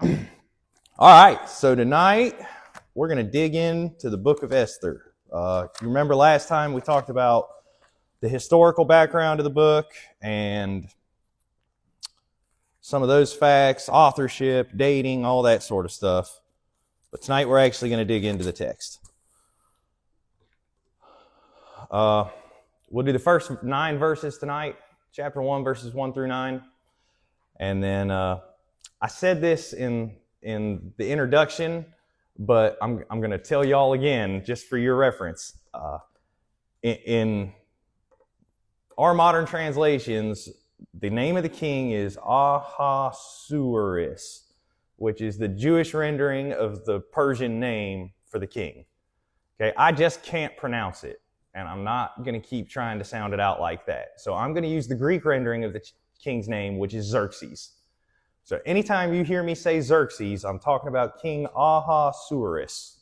All right, so tonight we're going to dig into the book of Esther. If you remember last time, we talked about the historical background of the book and some of those facts, authorship, dating, all that sort of stuff. But tonight we're actually going to dig into the text. We'll do the first 9 verses tonight, chapter 1, verses 1 through 9. And then I said this in the introduction, but I'm going to tell y'all again, just for your reference. In our modern translations, the name of the king is Ahasuerus, which is the Jewish rendering of the Persian name for the king. Okay, I just can't pronounce it, and I'm not going to keep trying to sound it out like that. So I'm going to use the Greek rendering of the king's name, which is Xerxes. So anytime you hear me say Xerxes, I'm talking about King Ahasuerus.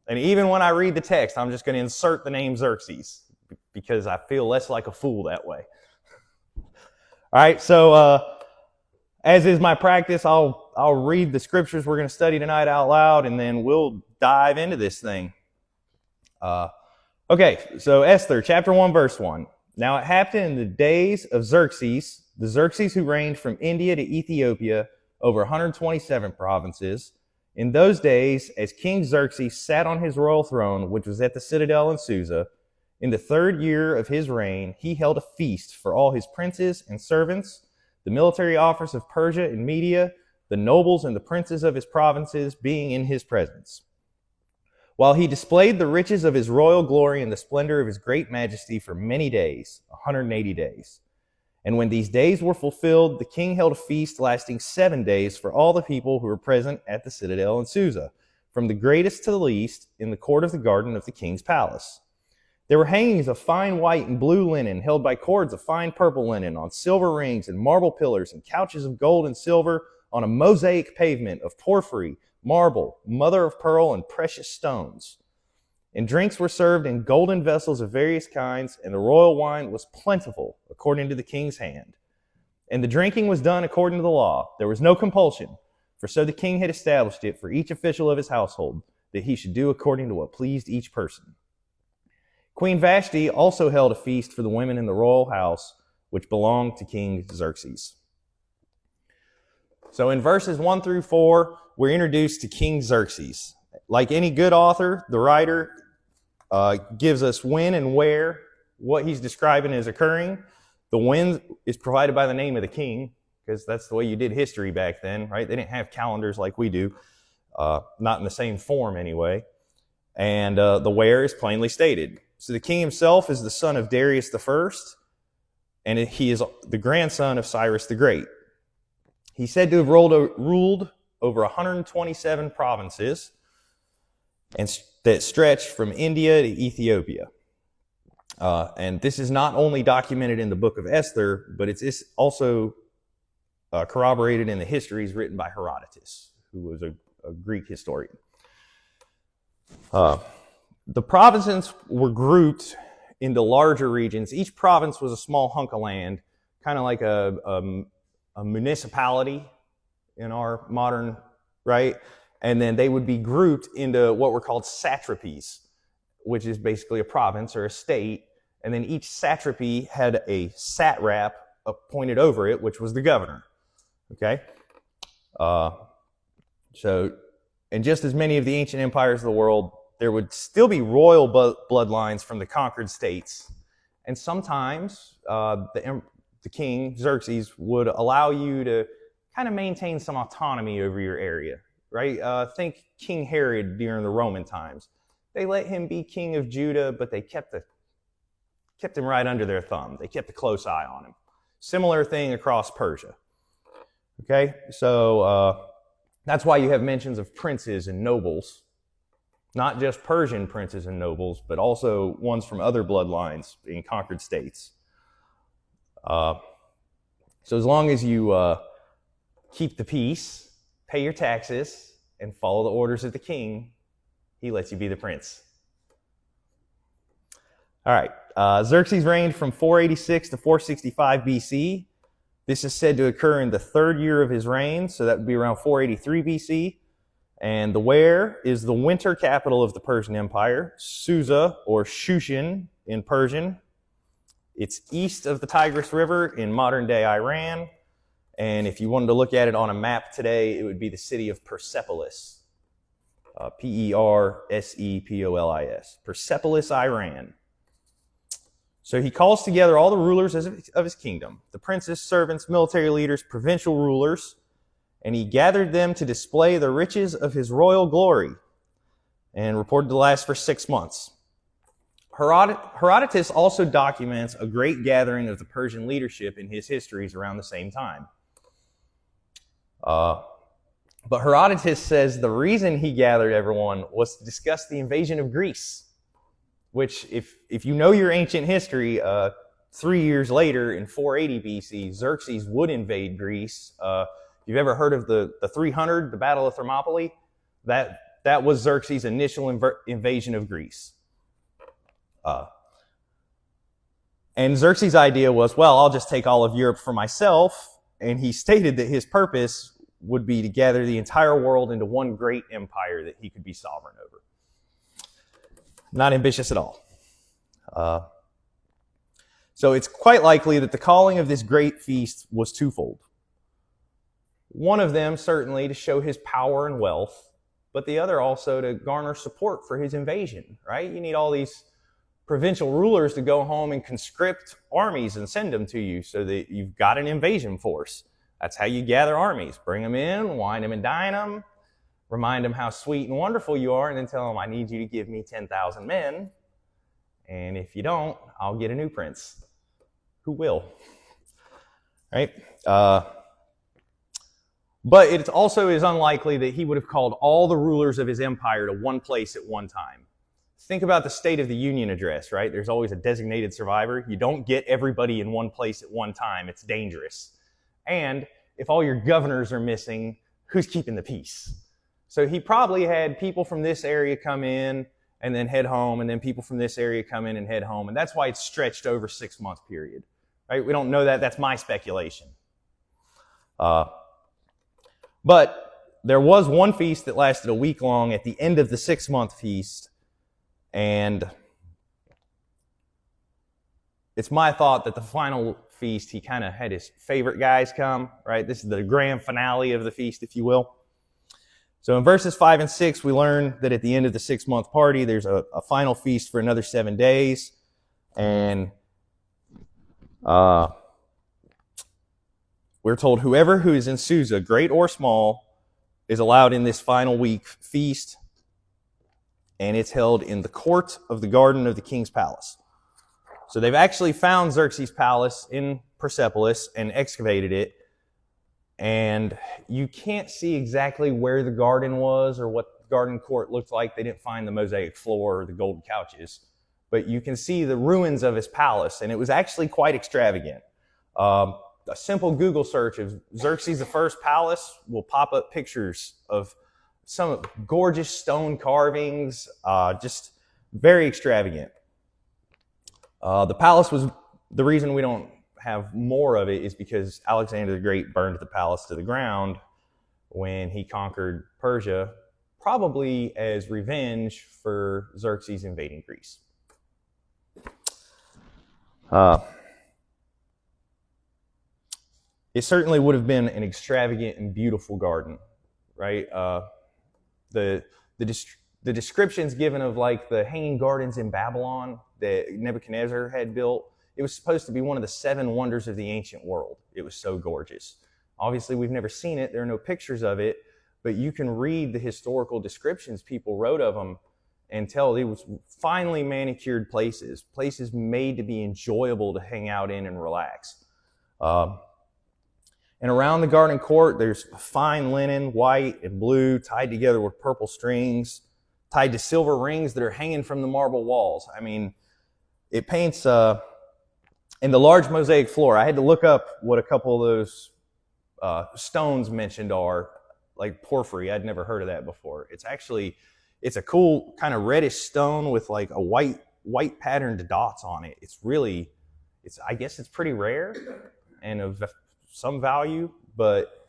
And even when I read the text, I'm just going to insert the name Xerxes because I feel less like a fool that way. All right, so as is my practice, I'll read the scriptures we're going to study tonight out loud, and then we'll dive into this thing. Okay, so Esther, chapter 1, verse 1. Now it happened in the days of Xerxes, the Xerxes who reigned from India to Ethiopia over 127 provinces. In those days, as King Xerxes sat on his royal throne, which was at the citadel in Susa, in the 3rd year of his reign, he held a feast for all his princes and servants, the military officers of Persia and Media, the nobles and the princes of his provinces being in his presence. While he displayed the riches of his royal glory and the splendor of his great majesty for many days, 180 days. And when these days were fulfilled, the king held a feast lasting 7 days for all the people who were present at the citadel in Susa, from the greatest to the least, in the court of the garden of the king's palace. There were hangings of fine white and blue linen, held by cords of fine purple linen, on silver rings and marble pillars, and couches of gold and silver on a mosaic pavement of porphyry, marble, mother of pearl, and precious stones. And drinks were served in golden vessels of various kinds, and the royal wine was plentiful, according to the king's hand. And the drinking was done according to the law. There was no compulsion, for so the king had established it for each official of his household, that he should do according to what pleased each person. Queen Vashti also held a feast for the women in the royal house, which belonged to King Xerxes. So in verses 1 through 4, we're introduced to King Xerxes. Like any good author, the writer gives us when and where what he's describing is occurring. The when is provided by the name of the king, because that's the way you did history back then, right? They didn't have calendars like we do, not in the same form anyway. And the where is plainly stated. So the king himself is the son of Darius the First, and he is the grandson of Cyrus the Great. He's said to have ruled over 127 provinces, and that stretched from India to Ethiopia. And this is not only documented in the book of Esther, but it's also corroborated in the histories written by Herodotus, who was a Greek historian. The provinces were grouped into larger regions. Each province was a small hunk of land, kind of like a municipality in our modern, right? And then they would be grouped into what were called satrapies, which is basically a province or a state. And then each satrapy had a satrap appointed over it, which was the governor. Okay? And just as many of the ancient empires of the world, there would still be royal bloodlines from the conquered states. And sometimes the king, Xerxes, would allow you to kind of maintain some autonomy over your area. Right? Think King Herod during the Roman times. They let him be king of Judah, but they kept him right under their thumb. They kept a close eye on him. Similar thing across Persia. Okay? So that's why you have mentions of princes and nobles. Not just Persian princes and nobles, but also ones from other bloodlines in conquered states. So as long as you keep the peace, pay your taxes, and follow the orders of the king, he lets you be the prince. All right. Xerxes reigned from 486 to 465 BC. This is said to occur in the 3rd year of his reign, so that would be around 483 BC. And the where is the winter capital of the Persian Empire, Susa, or Shushan in Persian. It's east of the Tigris River in modern-day Iran. And if you wanted to look at it on a map today, it would be the city of Persepolis, Persepolis, Persepolis, Iran. So he calls together all the rulers of his kingdom, the princes, servants, military leaders, provincial rulers, and he gathered them to display the riches of his royal glory, and reported to last for 6 months. Herodotus also documents a great gathering of the Persian leadership in his histories around the same time. But Herodotus says the reason he gathered everyone was to discuss the invasion of Greece, which, if you know your ancient history, 3 years later in 480 BC, Xerxes would invade Greece. If you've ever heard of the 300, the Battle of Thermopylae, that was Xerxes' initial invasion of Greece. And Xerxes' idea was, well, I'll just take all of Europe for myself. And he stated that his purpose would be to gather the entire world into one great empire that he could be sovereign over. Not ambitious at all. So it's quite likely that the calling of this great feast was twofold. One of them certainly to show his power and wealth, but the other also to garner support for his invasion, right? You need all these provincial rulers to go home and conscript armies and send them to you so that you've got an invasion force. That's how you gather armies. Bring them in, wine them and dine them, remind them how sweet and wonderful you are, and then tell them, I need you to give me 10,000 men, and if you don't, I'll get a new prince who will. Right? But it also is unlikely that he would have called all the rulers of his empire to one place at one time. Think about the State of the Union address, right? There's always a designated survivor. You don't get everybody in one place at one time. It's dangerous. And if all your governors are missing, who's keeping the peace? So he probably had people from this area come in and then head home, and then people from this area come in and head home. And that's why it's stretched over a 6-month period. Right? We don't know that. That's my speculation. But there was one feast that lasted a week long at the end of the 6-month feast. And it's my thought that the final feast, he kind of had his favorite guys come, right? This is the grand finale of the feast, if you will. So in verses 5 and 6, we learn that at the end of the 6-month party, there's a final feast for another 7 days. And we're told whoever who is in Susa, great or small, is allowed in this final week feast. And it's held in the court of the garden of the king's palace. So they've actually found Xerxes' palace in Persepolis and excavated it. And you can't see exactly where the garden was or what the garden court looked like. They didn't find the mosaic floor or the golden couches. But you can see the ruins of his palace, and it was actually quite extravagant. A simple Google search of Xerxes I palace will pop up pictures of some gorgeous stone carvings, just very extravagant. The palace was, the reason we don't have more of it is because Alexander the Great burned the palace to the ground when he conquered Persia, probably as revenge for Xerxes invading Greece. It certainly would have been an extravagant and beautiful garden, right? The descriptions given of like the hanging gardens in Babylon that Nebuchadnezzar had built, it was supposed to be one of the 7 wonders of the ancient world. It was so gorgeous. Obviously, we've never seen it. There are no pictures of it, but you can read the historical descriptions people wrote of them and tell it was finely manicured places made to be enjoyable to hang out in and relax. And around the garden court, there's fine linen, white and blue, tied together with purple strings, tied to silver rings that are hanging from the marble walls. I mean, it paints, in the large mosaic floor, I had to look up what a couple of those stones mentioned are, like porphyry. I'd never heard of that before. It's a cool kind of reddish stone with like a white patterned dots on it. I guess it's pretty rare and of some value, but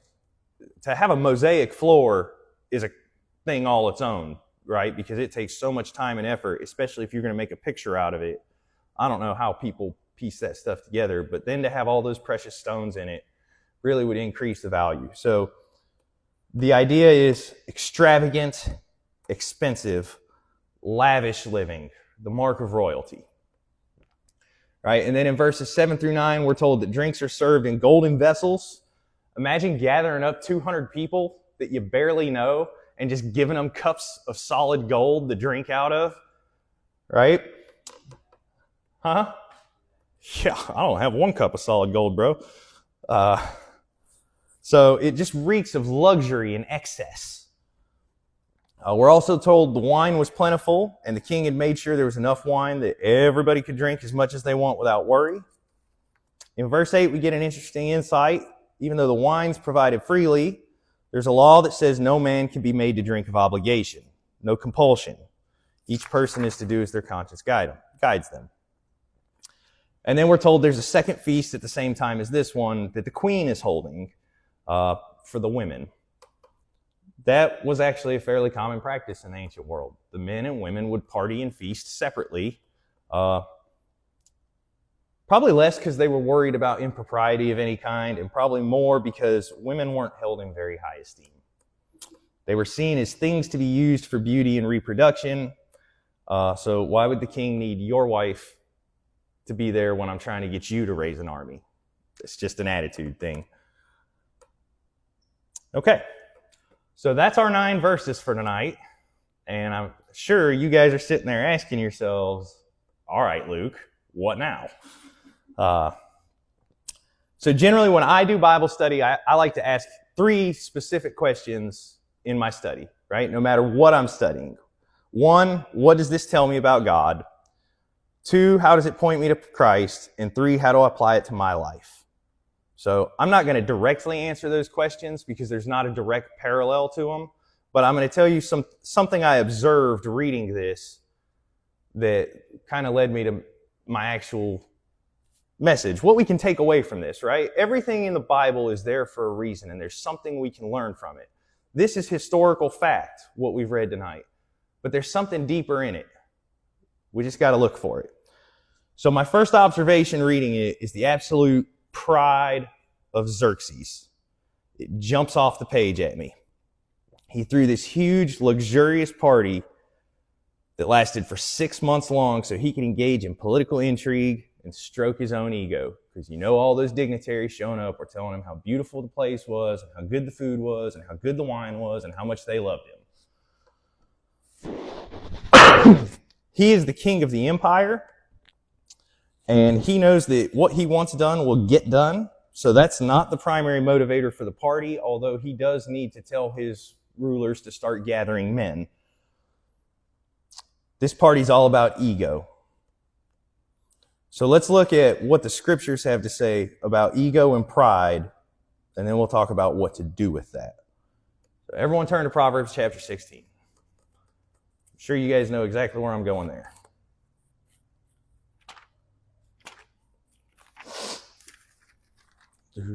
to have a mosaic floor is a thing all its own, right? Because it takes so much time and effort, especially if you're going to make a picture out of it. I don't know how people piece that stuff together, but then to have all those precious stones in it really would increase the value. So the idea is extravagant, expensive, lavish living, the mark of royalty. Right? And then in verses 7 through 9, we're told that drinks are served in golden vessels. Imagine gathering up 200 people that you barely know and just giving them cups of solid gold to drink out of. Right? Huh? Yeah, I don't have one cup of solid gold, bro. So it just reeks of luxury and excess. We're also told the wine was plentiful, and the king had made sure there was enough wine that everybody could drink as much as they want without worry. In verse 8, we get an interesting insight. Even though the wine's provided freely, there's a law that says no man can be made to drink of obligation, no compulsion. Each person is to do as their conscience guides them. And then we're told there's a second feast at the same time as this one that the queen is holding for the women. That was actually a fairly common practice in the ancient world. The men and women would party and feast separately. Probably less because they were worried about impropriety of any kind, and probably more because women weren't held in very high esteem. They were seen as things to be used for beauty and reproduction. So why would the king need your wife to be there when I'm trying to get you to raise an army? It's just an attitude thing. Okay. So that's our 9 verses for tonight, and I'm sure you guys are sitting there asking yourselves, all right, Luke, what now? So generally when I do Bible study, I like to ask 3 specific questions in my study, right? No matter what I'm studying. 1, what does this tell me about God? 2, how does it point me to Christ? And 3, how do I apply it to my life? So I'm not going to directly answer those questions because there's not a direct parallel to them, but I'm going to tell you something I observed reading this that kind of led me to my actual message. What we can take away from this, right? Everything in the Bible is there for a reason, and there's something we can learn from it. This is historical fact, what we've read tonight, but there's something deeper in it. We just got to look for it. So my first observation reading it is the absolute pride of Xerxes. It jumps off the page at me. He threw this huge, luxurious party that lasted for 6 months long so he could engage in political intrigue and stroke his own ego. Because all those dignitaries showing up were telling him how beautiful the place was, and how good the food was, and how good the wine was, and how much they loved him. He is the king of the empire, and he knows that what he wants done will get done. So that's not the primary motivator for the party, although he does need to tell his rulers to start gathering men. This party's all about ego. So let's look at what the scriptures have to say about ego and pride, and then we'll talk about what to do with that. So everyone turn to Proverbs chapter 16. I'm sure you guys know exactly where I'm going there. This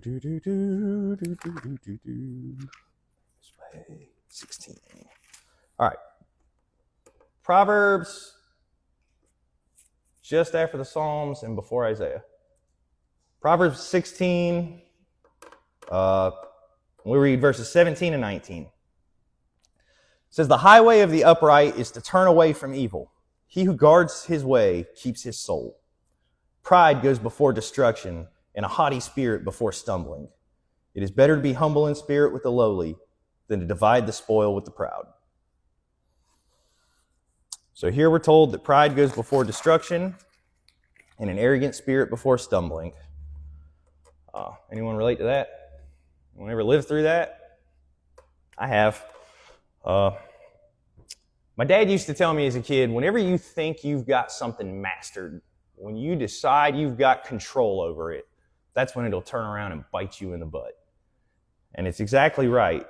way, 16. All right. Proverbs, just after the Psalms and before Isaiah. Proverbs 16, we read verses 17 and 19. It says, "The highway of the upright is to turn away from evil. He who guards his way keeps his soul. Pride goes before destruction, and a haughty spirit before stumbling. It is better to be humble in spirit with the lowly than to divide the spoil with the proud." So here we're told that pride goes before destruction and an arrogant spirit before stumbling. Anyone relate to that? Anyone ever lived through that? I have. My dad used to tell me as a kid, whenever you think you've got something mastered, when you decide you've got control over it, that's when it'll turn around and bite you in the butt. And it's exactly right?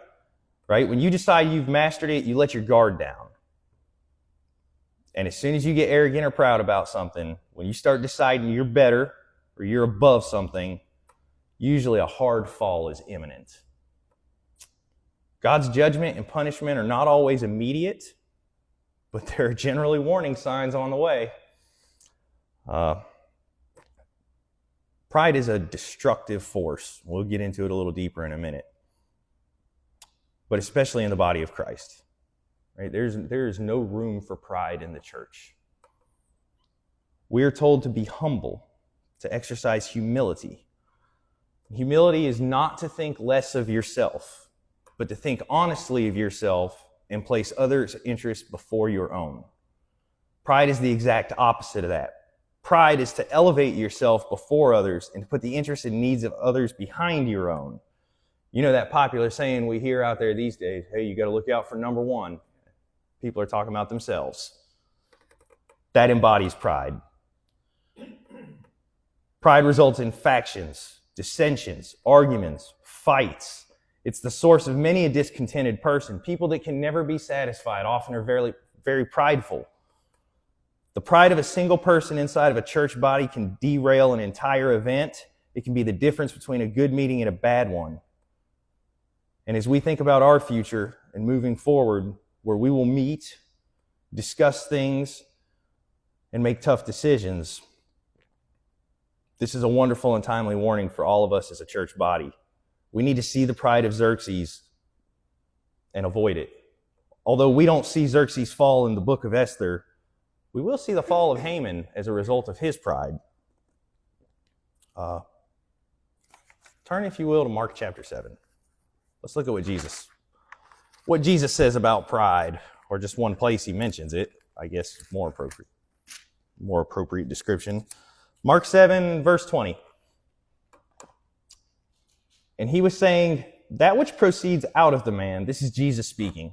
When you decide you've mastered it, you let your guard down. And as soon as you get arrogant or proud about something, when you start deciding you're better or you're above something, usually a hard fall is imminent. God's judgment and punishment are not always immediate, but there are generally warning signs on the way. Pride is a destructive force. We'll get into it a little deeper in a minute. But especially in the body of Christ. Right? There is no room for pride in the church. We are told to be humble, to exercise humility. Humility is not to think less of yourself, but to think honestly of yourself and place others' interests before your own. Pride is the exact opposite of that. Pride is to elevate yourself before others and to put the interests and needs of others behind your own. You know that popular saying we hear out there these days, hey, you got to look out for number one. People are talking about themselves. That embodies pride. Pride results in factions, dissensions, arguments, fights. It's the source of many a discontented person. People that can never be satisfied often are very, very prideful. The pride of a single person inside of a church body can derail an entire event. It can be the difference between a good meeting and a bad one. And as we think about our future and moving forward, where we will meet, discuss things, and make tough decisions, this is a wonderful and timely warning for all of us as a church body. We need to see the pride of Xerxes and avoid it. Although we don't see Xerxes fall in the book of Esther, we will see the fall of Haman as a result of his pride. Turn, if you will, to Mark chapter 7. Let's look at what Jesus says about pride, or just one place he mentions it. I guess more appropriate description. Mark 7, verse 20. And he was saying, that which proceeds out of the man, this is Jesus speaking,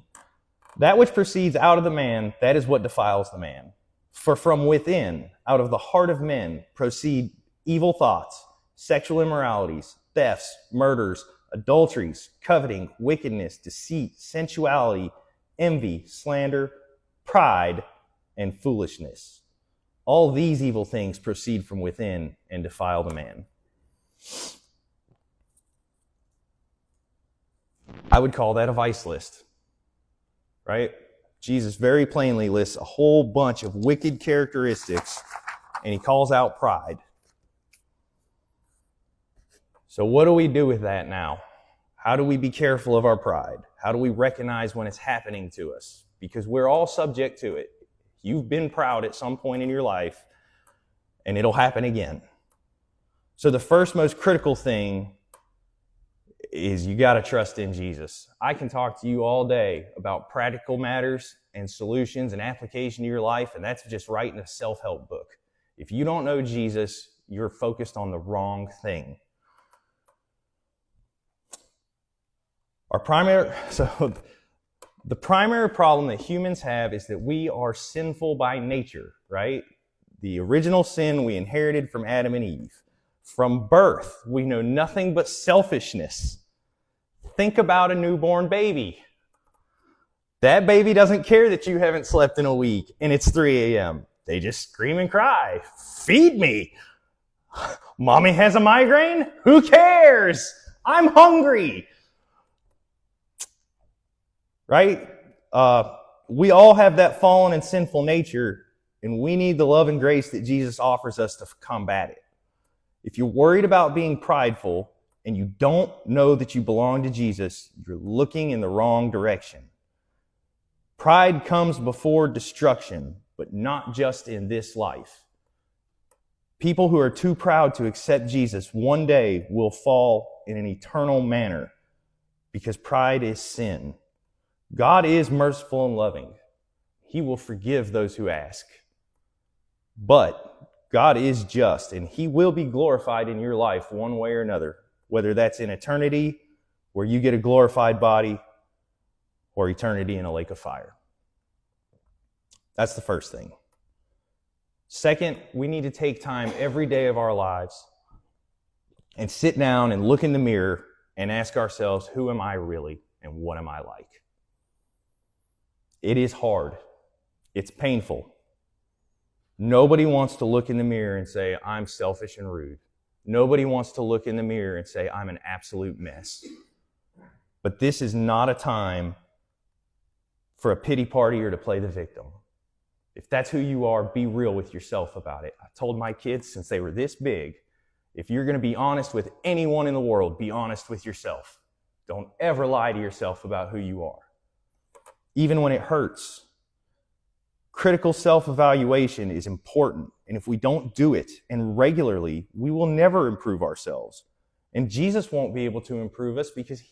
that which proceeds out of the man, that is what defiles the man. For from within, out of the heart of men, proceed evil thoughts, sexual immoralities, thefts, murders, adulteries, coveting, wickedness, deceit, sensuality, envy, slander, pride, and foolishness. All these evil things proceed from within and defile the man. I would call that a vice list, right? Jesus very plainly lists a whole bunch of wicked characteristics, and he calls out pride. So what do we do with that now? How do we be careful of our pride? How do we recognize when it's happening to us? Because we're all subject to it. You've been proud at some point in your life, and it'll happen again. So the first most critical thing is you got to trust in Jesus. I can talk to you all day about practical matters and solutions and application to your life, and that's just writing a self-help book. If you don't know Jesus, you're focused on the wrong thing. The primary problem that humans have is that we are sinful by nature, right? The original sin we inherited from Adam and Eve. From birth, we know nothing but selfishness. Think about a newborn baby. That baby doesn't care that you haven't slept in a week and it's 3 a.m. They just scream and cry. Feed me. Mommy has a migraine? Who cares? I'm hungry. Right? We all have that fallen and sinful nature, and we need the love and grace that Jesus offers us to combat it. If you're worried about being prideful and you don't know that you belong to Jesus, you're looking in the wrong direction. Pride comes before destruction, but not just in this life. People who are too proud to accept Jesus one day will fall in an eternal manner because pride is sin. God is merciful and loving. He will forgive those who ask. But God is just, and He will be glorified in your life one way or another, whether that's in eternity, where you get a glorified body, or eternity in a lake of fire. That's the first thing. Second, we need to take time every day of our lives and sit down and look in the mirror and ask ourselves, who am I really and what am I like? It is hard. It's painful. Nobody wants to look in the mirror and say, I'm selfish and rude. Nobody wants to look in the mirror and say, I'm an absolute mess. But this is not a time for a pity party or to play the victim. If that's who you are, be real with yourself about it. I told my kids since they were this big, if you're going to be honest with anyone in the world, be honest with yourself. Don't ever lie to yourself about who you are, even when it hurts. Critical self-evaluation is important, and if we don't do it and regularly, we will never improve ourselves. And Jesus won't be able to improve us because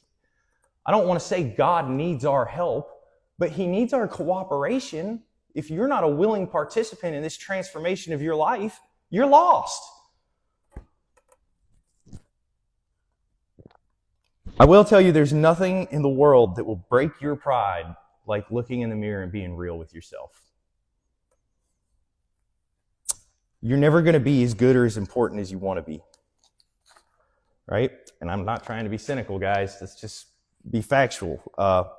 I don't want to say God needs our help, but he needs our cooperation. If you're not a willing participant in this transformation of your life, you're lost. I will tell you, there's nothing in the world that will break your pride like looking in the mirror and being real with yourself. You're never going to be as good or as important as you want to be. Right? And I'm not trying to be cynical, guys. Let's just be factual.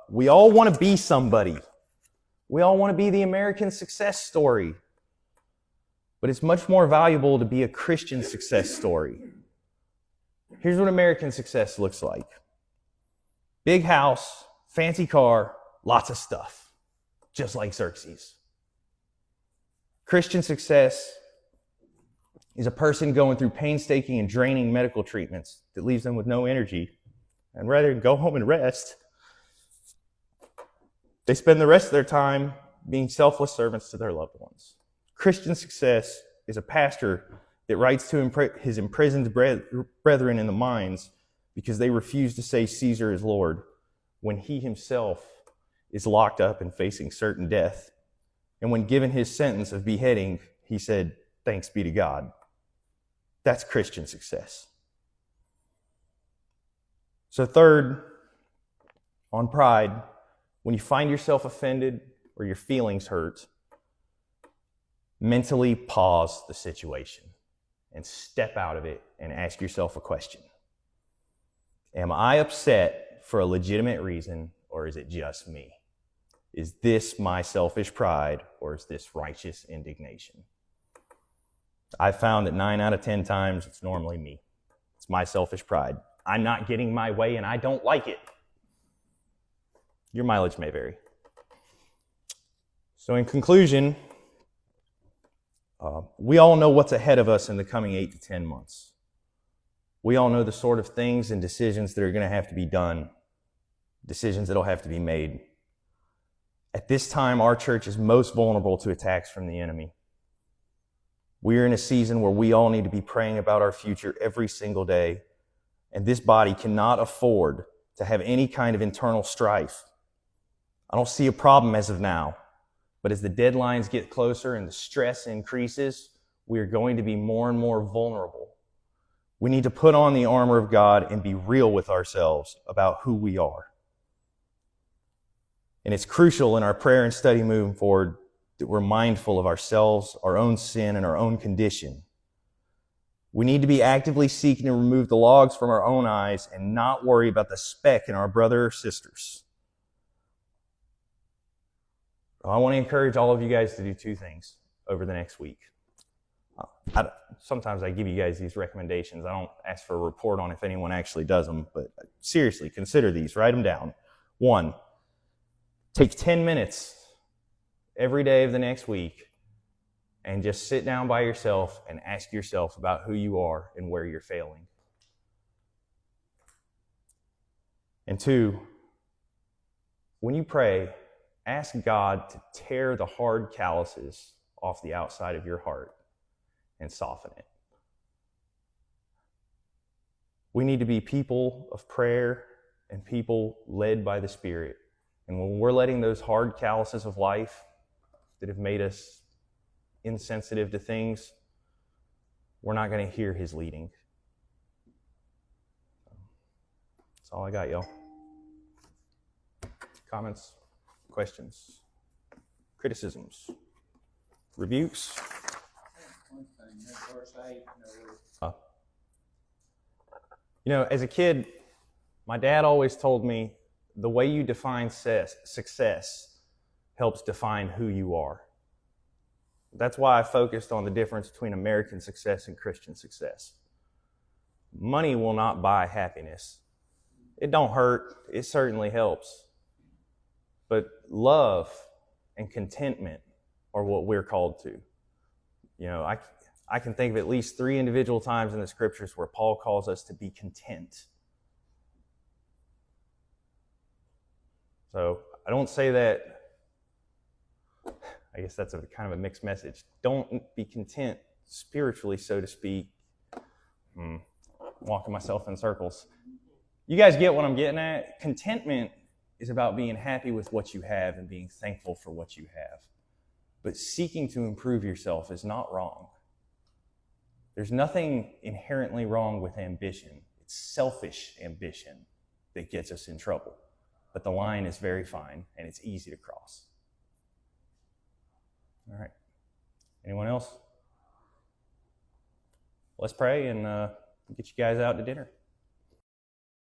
We all want to be somebody. We all want to be the American success story. But it's much more valuable to be a Christian success story. Here's what American success looks like. Big house, fancy car, lots of stuff. Just like Xerxes. Christian success is a person going through painstaking and draining medical treatments that leaves them with no energy. And rather than go home and rest, they spend the rest of their time being selfless servants to their loved ones. Christian success is a pastor that writes to his imprisoned brethren in the mines because they refuse to say Caesar is Lord when he himself is locked up and facing certain death. And when given his sentence of beheading, he said, "Thanks be to God." That's Christian success. So third, on pride, when you find yourself offended or your feelings hurt, mentally pause the situation and step out of it and ask yourself a question. Am I upset for a legitimate reason, or is it just me? Is this my selfish pride, or is this righteous indignation? I've found that 9 out of 10 times it's normally me. It's my selfish pride. I'm not getting my way and I don't like it. Your mileage may vary. So in conclusion, we all know what's ahead of us in the coming 8 to 10 months. We all know the sort of things and decisions that are going to have to be done, decisions that will have to be made. At this time, our church is most vulnerable to attacks from the enemy. We are in a season where we all need to be praying about our future every single day, and this body cannot afford to have any kind of internal strife. I don't see a problem as of now, but as the deadlines get closer and the stress increases, we are going to be more and more vulnerable. We need to put on the armor of God and be real with ourselves about who we are. And it's crucial in our prayer and study moving forward that we're mindful of ourselves, our own sin, and our own condition. We need to be actively seeking to remove the logs from our own eyes and not worry about the speck in our brother or sisters. I want to encourage all of you guys to do 2 things over the next week. Sometimes I give you guys these recommendations. I don't ask for a report on if anyone actually does them, but seriously, consider these. Write them down. 1, take 10 minutes every day of the next week and just sit down by yourself and ask yourself about who you are and where you're failing. And 2, when you pray, ask God to tear the hard calluses off the outside of your heart and soften it. We need to be people of prayer and people led by the Spirit. And when we're letting those hard calluses of life that have made us insensitive to things, we're not going to hear His leading. That's all I got, y'all. Comments, questions, criticisms, rebukes? As a kid, my dad always told me the way you define success helps define who you are. That's why I focused on the difference between American success and Christian success. Money will not buy happiness. It don't hurt. It certainly helps. But love and contentment are what we're called to. You know, I can think of at least 3 individual times in the scriptures where Paul calls us to be content. So I don't say that, I guess that's a kind of a mixed message. Don't be content spiritually, so to speak. Walking myself in circles. You guys get what I'm getting at? Contentment is about being happy with what you have and being thankful for what you have. But seeking to improve yourself is not wrong. There's nothing inherently wrong with ambition. It's selfish ambition that gets us in trouble. But the line is very fine and it's easy to cross. All right. Anyone else? Let's pray and get you guys out to dinner.